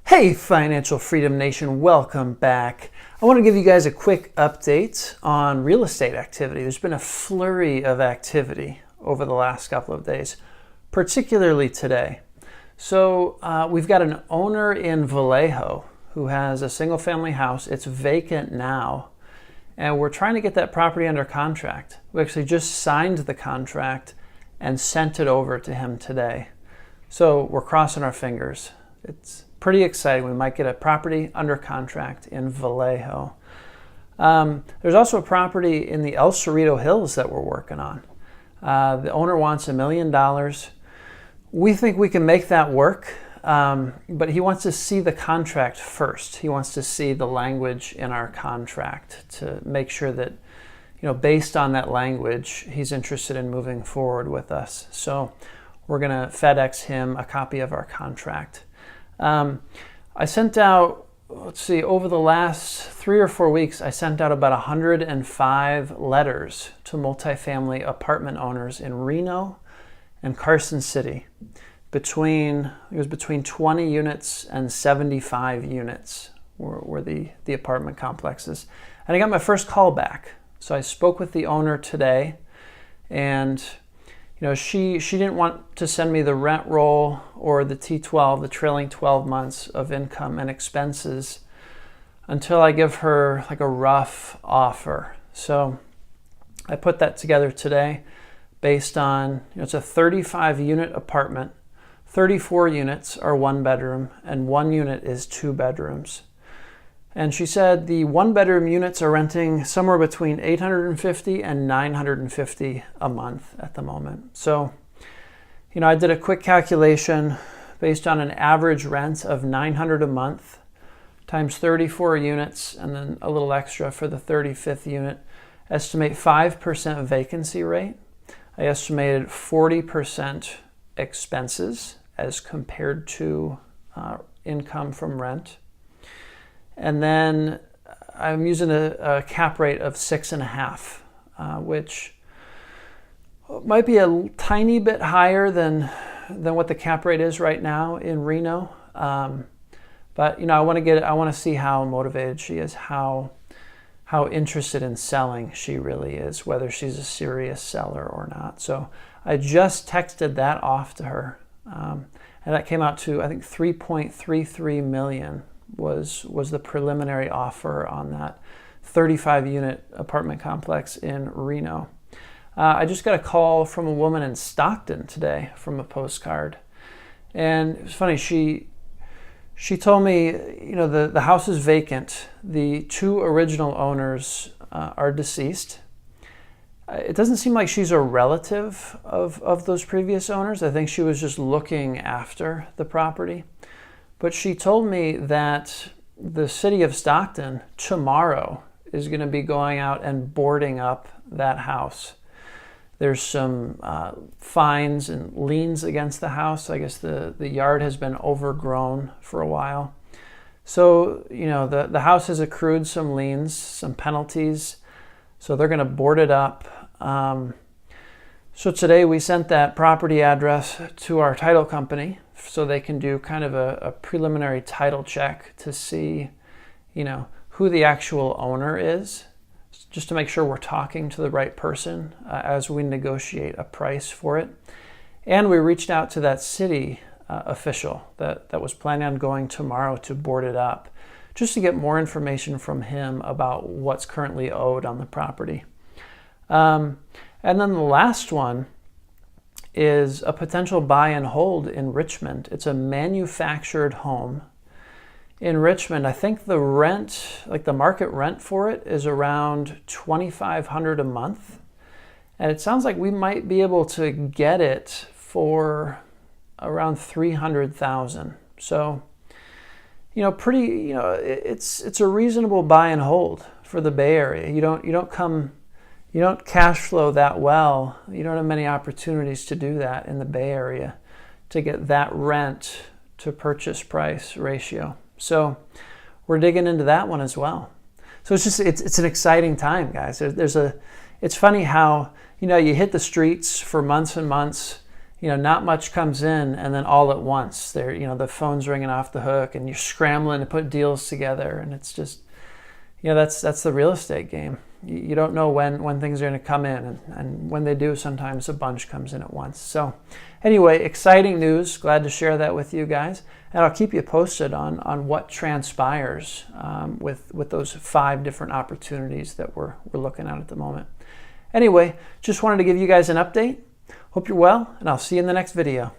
Hey Financial Freedom Nation, welcome back. I want to give you guys a quick update on real estate activity. There's been a flurry of activity over the last couple of days, particularly today. So we've got an owner in Vallejo who has a single family house. It's vacant now, and we're trying to get that property under contract. We actually just signed the contract and sent it over to him today. So we're crossing our fingers. It's pretty exciting. We might get a property under contract in Vallejo. There's also a property in the El Cerrito Hills that we're working on. The owner wants $1 million. We think we can make that work, but he wants to see the contract first. He wants to see the language in our contract to make sure that, based on that language, he's interested in moving forward with us. So we're going to FedEx him a copy of our contract. I sent out, over the last 3 or 4 weeks, I sent out about 105 letters to multifamily apartment owners in Reno and Carson City. Between 20 units and 75 units were the apartment complexes. And I got my first call back. So I spoke with the owner today, and she didn't want to send me the rent roll or the T12, the trailing 12 months of income and expenses, until I give her like a rough offer. So I put that together today based on, it's a 35 unit apartment. 34 units are 1 bedroom and 1 unit is 2 bedrooms. And she said the 1 bedroom units are renting somewhere between $850 and $950 a month at the moment. So, I did a quick calculation based on an average rent of $900 a month times 34 units and then a little extra for the 35th unit. Estimate 5% vacancy rate. I estimated 40% expenses as compared to income from rent. And then I'm using a cap rate of 6.5, which might be a tiny bit higher than what the cap rate is right now in Reno. But I want to see how motivated she is, how interested in selling she really is, whether she's a serious seller or not. So I just texted that off to her, and that came out to I think 3.33 million. Was the preliminary offer on that 35 unit apartment complex in Reno. I just got a call from a woman in Stockton today from a postcard, and it was funny. She told me, the house is vacant. The 2 original owners are deceased. It doesn't seem like she's a relative of those previous owners. I think she was just looking after the property. But she told me that the city of Stockton tomorrow is going to be going out and boarding up that house. There's some fines and liens against the house. I guess the yard has been overgrown for a while. So, the house has accrued some liens, some penalties. So they're going to board it up. So today we sent that property address to our title company so they can do kind of a preliminary title check to see, who the actual owner is, just to make sure we're talking to the right person as we negotiate a price for it. And we reached out to that city official that was planning on going tomorrow to board it up, just to get more information from him about what's currently owed on the property. And then the last one is a potential buy and hold in Richmond. It's a manufactured home in Richmond. I think the rent, like the market rent for it, is around $2,500 a month. And it sounds like we might be able to get it for around $300,000. So, it's a reasonable buy and hold for the Bay Area. You don't cash flow that well. You don't have many opportunities to do that in the Bay Area to get that rent to purchase price ratio. So we're digging into that one as well. So it's an exciting time, guys. It's funny how, you hit the streets for months and months not much comes in, and then all at once, the phone's ringing off the hook, and you're scrambling to put deals together, and it's just, that's the real estate game. You don't know when things are going to come in, and when they do, sometimes a bunch comes in at once. So anyway, exciting news. Glad to share that with you guys, and I'll keep you posted on what transpires with those 5 different opportunities that we're looking at the moment. Anyway, just wanted to give you guys an update. Hope you're well, and I'll see you in the next video.